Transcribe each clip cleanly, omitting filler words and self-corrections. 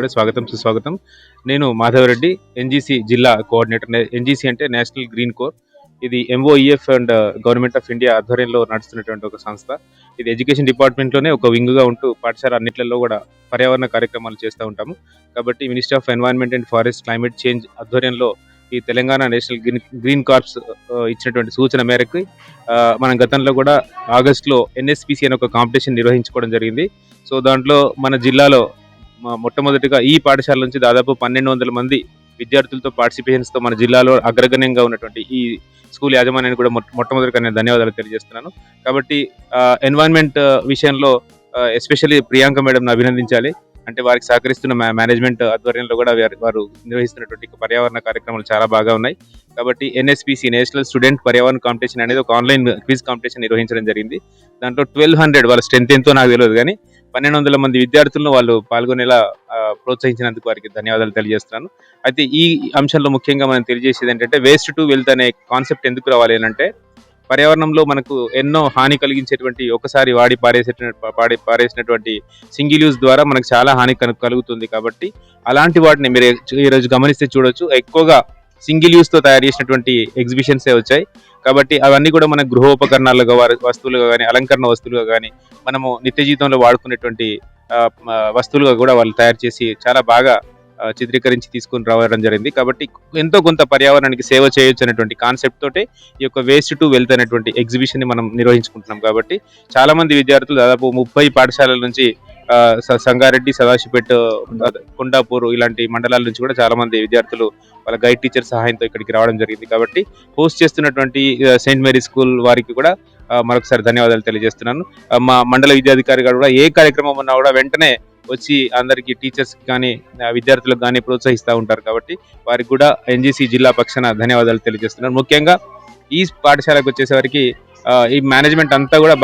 కూడా స్వాగతం సుస్వాగతం. నేను మాధవరెడ్డి, ఎన్జీసీ జిల్లా కోఆర్డినేటర్. ఎన్జీసీ అంటే నేషనల్ గ్రీన్ కోర్. ఇది MoEF and government of India ఆధ్వర్యంలో నడుస్తున్నటువంటి ఒక సంస్థ. ఇది ఎడ్యుకేషన్ డిపార్ట్మెంట్లోనే ఒక వింగ్గా ఉంటూ పాఠశాల అన్నిట్లలో కూడా పర్యావరణ కార్యక్రమాలు చేస్తూ ఉంటాము. కాబట్టి ministry of environment and forest climate change ఆధ్వర్యంలో ఈ తెలంగాణ నేషనల్ గ్రీన్ కార్ప్స్ ఇచ్చినటువంటి సూచన మేరకు మనం గతంలో కూడా ఆగస్టులో ఎన్ఎస్పిసి అనే ఒక కాంపిటీషన్ నిర్వహించుకోవడం జరిగింది. సో దాంట్లో మన జిల్లాలో మొట్టమొదటిగా ఈ పాఠశాల నుంచి దాదాపు 1200 మంది విద్యార్థులతో పార్టిసిపేషన్స్తో మన జిల్లాలో అగ్రగణ్యంగా ఉన్నటువంటి ఈ స్కూల్ యాజమాన్యానికి కూడా మొట్టమొదటిగా నేను ధన్యవాదాలు తెలియజేస్తున్నాను. కాబట్టి ఎన్వైరన్మెంట్ విషయంలో ఎస్పెషల్లీ ప్రియాంక మేడంను అభినందించాలి. అంటే వారికి సహకరిస్తున్న మేనేజ్మెంట్ ఆధ్వర్యంలో కూడా వారు నిర్వహిస్తున్నటువంటి పర్యావరణ కార్యక్రమాలు చాలా బాగా ఉన్నాయి. కాబట్టి ఎన్ఎస్పిసి నేషనల్ స్టూడెంట్ పర్యావరణ కాంపిటీషన్ అనేది ఒక ఆన్లైన్ క్విజ్ కాంపిటీషన్ నిర్వహించడం జరిగింది. దాంట్లో 1200 వాళ్ళ స్ట్రెంత్ ఎంతో నాకు తెలియదు కానీ 1200 మంది విద్యార్థులను వాళ్ళు పాల్గొనేలా ప్రోత్సహించినందుకు వారికి ధన్యవాదాలు తెలియజేస్తున్నాను. అయితే ఈ అంశంలో ముఖ్యంగా మనం తెలియజేసేది ఏంటంటే వేస్ట్ టు వెల్త్ అనే కాన్సెప్ట్ ఎందుకు రావాలి అంటే పర్యావరణంలో మనకు ఎన్నో హాని కలిగించేటువంటి ఒకసారి వాడి పారేసినటువంటి సింగిల్ యూజ్ ద్వారా మనకు చాలా హాని కలుగుతుంది. కాబట్టి అలాంటి వాటిని మీరు ఈరోజు గమనిస్తే చూడొచ్చు, ఎక్కువగా సింగిల్ యూజ్తో తయారు చేసినటువంటి ఎగ్జిబిషన్సే వచ్చాయి. కాబట్టి అవన్నీ కూడా మన గృహోపకరణాలుగా వస్తువులుగా కానీ అలంకరణ వస్తువులుగా కానీ మనము నిత్య జీవితంలో వాడుకునేటువంటి వస్తువులుగా కూడా వాళ్ళు తయారు చేసి చాలా బాగా చిత్రీకరించి తీసుకుని రావడం జరిగింది. కాబట్టి ఎంతో కొంత పర్యావరణానికి సేవ చేయొచ్చు అనేటువంటి కాన్సెప్ట్ తోటే ఈ యొక్క వేస్ట్ టు వెల్త్ అనేటువంటి ఎగ్జిబిషన్ ని మనం నిర్వహించుకుంటున్నాం. కాబట్టి చాలా మంది విద్యార్థులు దాదాపు 30 పాఠశాలల నుంచి సంగారెడ్డి, సదాశివపేట, కొండాపూర్ ఇలాంటి మండలాల నుంచి కూడా చాలా మంది విద్యార్థులు వాళ్ళ గైడ్ టీచర్ సహాయంతో ఇక్కడికి రావడం జరిగింది. కాబట్టి హోస్ట్ చేస్తున్నటువంటి సెయింట్ మేరీ స్కూల్ వారికి కూడా మరొకసారి ధన్యవాదాలు తెలియజేస్తున్నాను. మా మండల విద్యాధికారి గారు కూడా ఏ కార్యక్రమం ఉన్నా కూడా వెంటనే వచ్చి అందరికి టీచర్స్ కానీ విద్యార్థులకు కానీ ప్రోత్సహిస్తూ ఉంటారు. కాబట్టి వారికి కూడా ఎన్జీసీ జిల్లా పక్షాన ధన్యవాదాలు తెలియజేస్తున్నారు. ముఖ్యంగా ఈ పాఠశాలకు వచ్చేసరికి ఈ మేనేజ్మెంట్ అంతా కూడా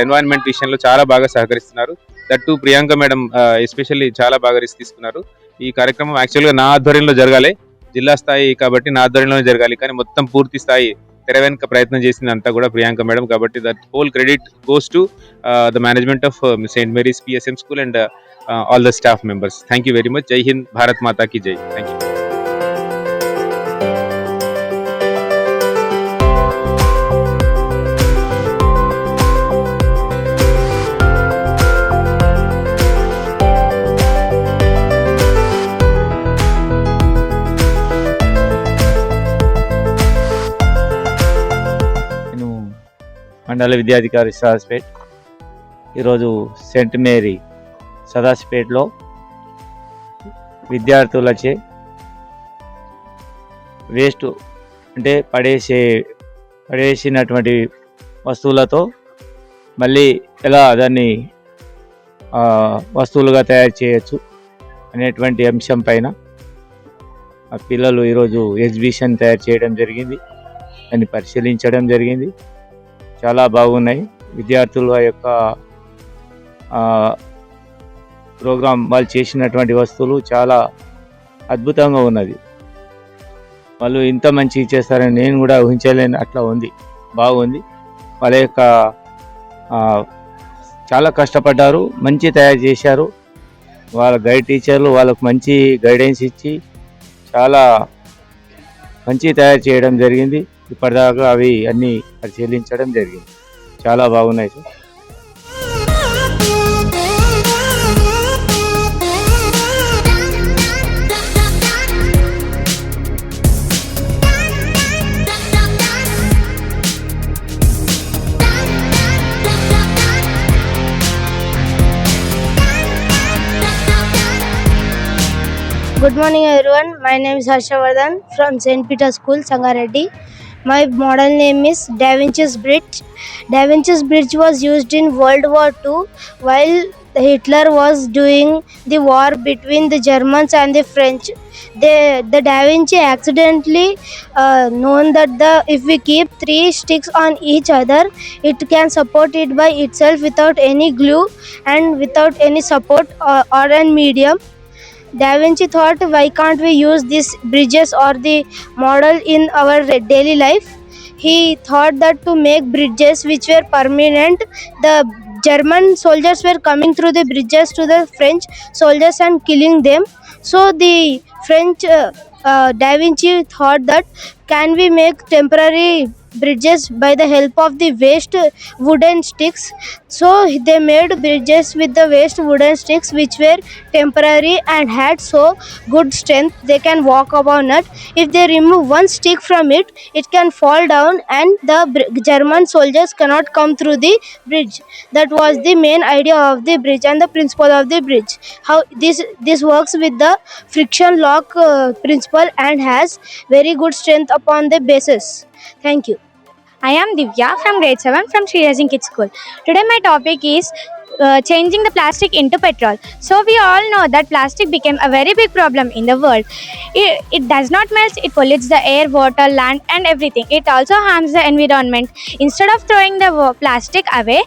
ఎన్వైరన్మెంట్ విషయంలో చాలా బాగా సహకరిస్తున్నారు. దట్టు ప్రియాంక మేడం ఎస్పెషల్లీ చాలా బాగా రిస్క్ తీసుకున్నారు. ఈ కార్యక్రమం యాక్చువల్గా నా ఆధ్వర్యంలో జరగాలి, జిల్లా స్థాయి కాబట్టి నా ఆధ్వర్యంలోనే జరగాలి, కానీ మొత్తం పూర్తి స్థాయి తెర వెనుక ప్రయత్నం చేసింది అంతా కూడా ప్రియాంక మేడం. కాబట్టి that whole credit goes to the management of Saint Mary's PSM school and all the staff members. Thank you very much. Jai Hind, Bharat Mata ki Jai. Thank you. నేను మండల విద్యాధికారి సదాశివపేట్. ఈరోజు సెయింట్ మేరీ సదాశివపేటలో విద్యార్థులచే వేస్ట్ అంటే పడేసినటువంటి వస్తువులతో మళ్ళీ ఎలా దాన్ని వస్తువులుగా తయారు చేయొచ్చు అనేటువంటి అంశం పైన ఆ పిల్లలు ఈరోజు ఎగ్జిబిషన్ తయారు చేయడం జరిగింది, దాన్ని పరిశీలించడం జరిగింది. చాలా బాగున్నాయి. విద్యార్థుల యొక్క ప్రోగ్రాం వాళ్ళు చేసినటువంటి వస్తువులు చాలా అద్భుతంగా ఉన్నది. వాళ్ళు ఇంత మంచి చేస్తారని నేను కూడా ఊహించలేని అట్లా ఉంది, బాగుంది. వాళ్ళ యొక్క చాలా కష్టపడ్డారు, మంచి తయారు చేశారు. వాళ్ళ గైడ్ టీచర్లు వాళ్ళకు మంచి గైడెన్స్ ఇచ్చి చాలా మంచి తయారు చేయడం జరిగింది. ఇప్పటిదాకా అవి అన్నీ పరిశీలించడం జరిగింది. చాలా బాగున్నాయి sir. Good morning everyone. My name is Harshavardhan from St. Peter's School, Sangareddy. My model name is Da Vinci's Bridge. Da Vinci's Bridge was used in World War II while Hitler was doing the war between the Germans and the French. The Da Vinci accidentally known that if we keep 3 sticks on each other, it can support it by itself without any glue and without any support or an medium. Da Vinci thought, why can't we use these bridges or the model in our daily life? He thought that to make bridges which were permanent, the German soldiers were coming through the bridges to the French soldiers and killing them. So the French Da Vinci thought that can we make temporary bridges by the help of the waste wooden sticks. So they made bridges with the waste wooden sticks which were temporary and had so good strength they can walk upon it. If they remove one stick from it, it can fall down and the German soldiers cannot come through the bridge. That was the main idea of the bridge and the principle of the bridge. How this works with the friction lock principle and has very good strength upon the bases. Thank you. I am Divya from grade 7 from Sri Rajin Kids School. Today my topic is changing the plastic into petrol. So we all know that plastic became a very big problem in the world. It does not melt, it pollutes the air, water, land and everything. It also harms the environment. Instead of throwing the plastic away,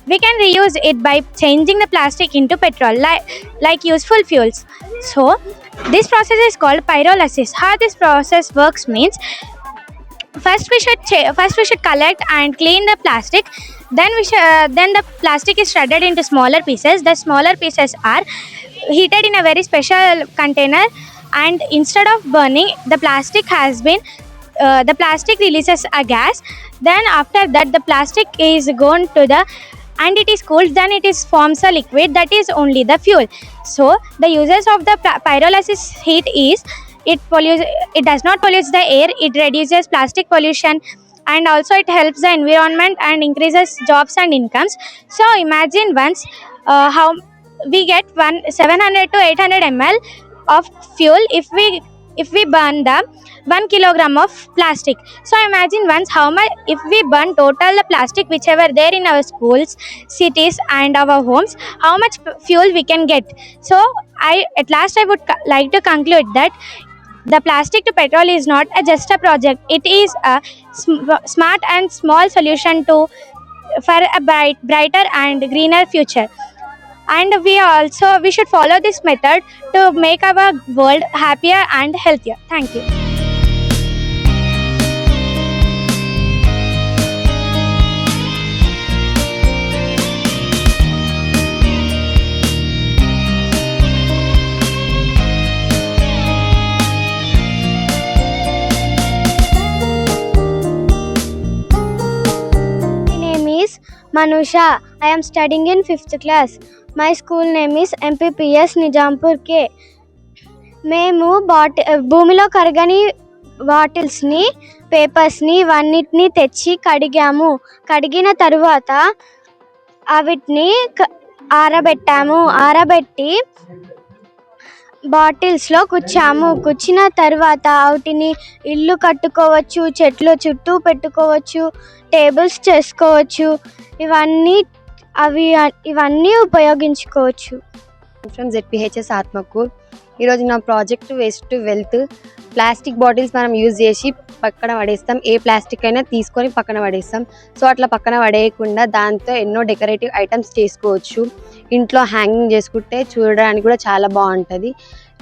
we can reuse it by changing the plastic into petrol like useful fuels. So this process is called pyrolysis. How this process works means first we should collect and clean the plastic. Then the plastic is shredded into smaller pieces. The smaller pieces are heated in a very special container, and instead of burning, the plastic releases a gas. Then after that the plastic is gone to the and it is cooled, then it is forms a liquid that is only the fuel. So the uses of the pyrolysis heat is it does not pollute the air, it reduces plastic pollution, and also it helps the environment and increases jobs and incomes. So imagine once how we get 700 to 800 ml of fuel if we burn the 1 kilogram of plastic. So imagine once how much if we burn total the plastic whichever there in our schools, cities and our homes, how much fuel we can get. So I would like to conclude that the plastic to petrol is not just a project, it is a smart and small solution for a brighter and greener future. And we should follow this method to make our world happier and healthier. Thank you. Manusha. I am studying in 5th class. My school name is MPPS Nijampur K. మేము భూమిలో కరగని బాటిల్స్ని, పేపర్స్ని ఇవన్నిటిని తెచ్చి కడిగిన తరువాత వీటిని ఆరబెట్టి బాటిల్స్లో కుచ్చిన తర్వాత వాటిని ఇల్లు కట్టుకోవచ్చు, చెట్లు చుట్టూ పెట్టుకోవచ్చు, టేబుల్స్ చేసుకోవచ్చు, ఇవన్నీ ఉపయోగించుకోవచ్చు. From ZPHS Atmakur. ఈరోజు నా project waste to wealth. Plastic bottles మనం యూజ్ చేసి పక్కన పడేస్తాం, ఏ ప్లాస్టిక్ అయినా తీసుకొని పక్కన పడేస్తాం. సో అట్లా పక్కన పడేయకుండా దాంతో ఎన్నో డెకరేటివ్ ఐటమ్స్ చేసుకోవచ్చు. ఇంట్లో హ్యాంగింగ్ చేసుకుంటే చూడడానికి కూడా చాలా బాగుంటుంది.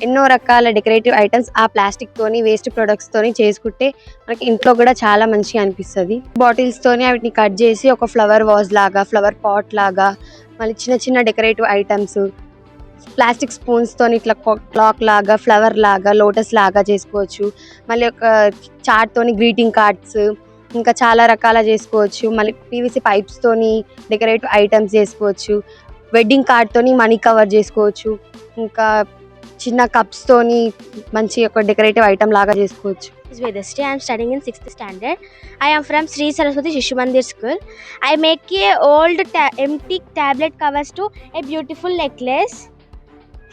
ఎన్నో రకాల డెకరేటివ్ ఐటమ్స్ ఆ ప్లాస్టిక్తోని వేస్ట్ ప్రొడక్ట్స్తోని చేసుకుంటే మనకి ఇంట్లో కూడా చాలా మంచిగా అనిపిస్తుంది. బాటిల్స్తోని వాటిని కట్ చేసి ఒక ఫ్లవర్ వాజ్ లాగా, ఫ్లవర్ పాట్ లాగా, మళ్ళీ చిన్న చిన్న డెకరేటివ్ ఐటమ్స్ ప్లాస్టిక్ స్పూన్స్తోని ఇట్లా క్లాక్ లాగా, ఫ్లవర్ లాగా, లోటస్ లాగా చేసుకోవచ్చు. మళ్ళీ ఒక చార్ట్తోని గ్రీటింగ్ కార్డ్స్, ఇంకా చాలా రకాల చేసుకోవచ్చు. మళ్ళీ PVC పైప్స్తోని డెకరేటివ్ ఐటమ్స్ చేసుకోవచ్చు. వెడ్డింగ్ కార్డ్తోని మనీ కవర్ చేసుకోవచ్చు. ఇంకా చిన్న కప్స్తోని మంచి ఒక డెకరేటివ్ ఐటమ్ లాగా చేసుకోవచ్చు. Vedasri. I am studying in 6th standard. I am from Sri Saraswati Shishu Mandir School. I make a old empty tablet covers to a beautiful necklace.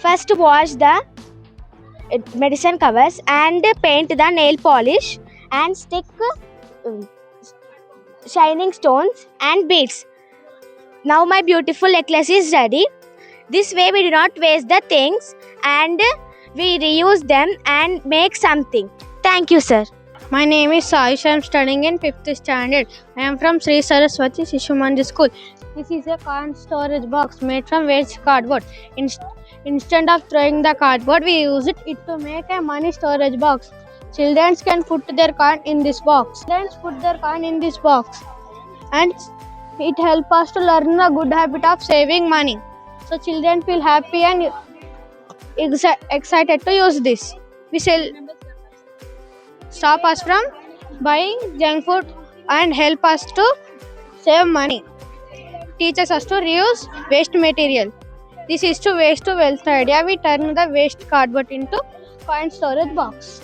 First wash the medicine covers and paint the nail polish and stick shining stones and beads. Now my beautiful necklace is ready. This way we do not waste the things and we reuse them and make something. Thank you, sir. My name is Saish. I am studying in 5th standard. I am from Sri Saraswati Shishu Mandir School. This is a corn storage box made from waste cardboard. Instead of throwing the cardboard, we use it to make a money storage box. Children can put their coin in this box. And It helps us to learn the good habit of saving money. So children feel happy and excited to use this. We shall stop us from buying junk food and help us to save money. Teaches us to reuse waste material. This is to waste to wealth idea. We turn the waste cardboard into coin storage box.